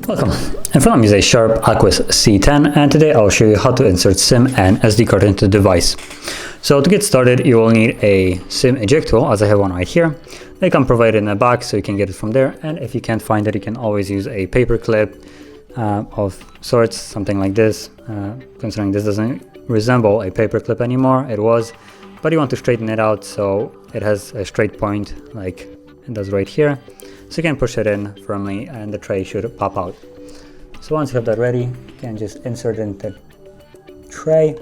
Welcome. In front of me is a SHARP Aquos C10, and today I'll show you how to insert SIM and SD card into the device. So to get started, you will need a SIM eject tool, as I have one right here. They come provided in a box, so you can get it from there. And if you can't find it, you can always use a paper clip of sorts, something like this. Considering this doesn't resemble a paper clip anymore, it was, but you want to straighten it out so it has a straight point like it does right here. So you can push it in firmly and the tray should pop out. So once you have that ready, you can just insert it into the tray.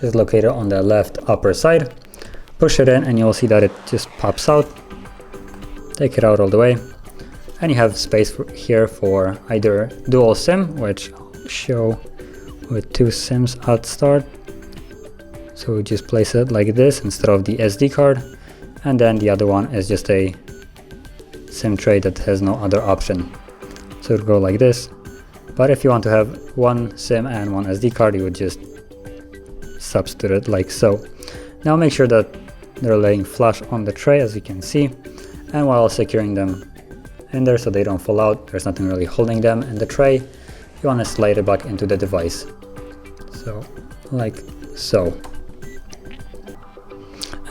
Just locate it on the left upper side. Push it in and you'll see that it just pops out. Take it out all the way. And you have space here for either dual SIM, which I'll show with 2 SIMs at start. So we just place it like this instead of the SD card. And then the other one is just a SIM tray that has no other option. So it would go like this. But if you want to have one SIM and one SD card, you would just substitute it like so. Now make sure that they're laying flush on the tray, as you can see, and while securing them in there so they don't fall out, there's nothing really holding them in the tray, you want to slide it back into the device. So like so.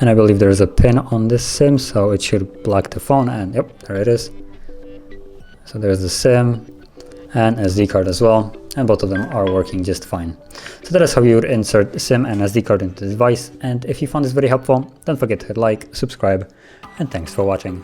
And I believe there's a pin on this SIM, so it should block the phone, and yep, there it is. So there's the SIM and SD card as well, and both of them are working just fine. So that is how you would insert SIM and SD card into the device. And if you found this very helpful, don't forget to hit like, subscribe, and thanks for watching.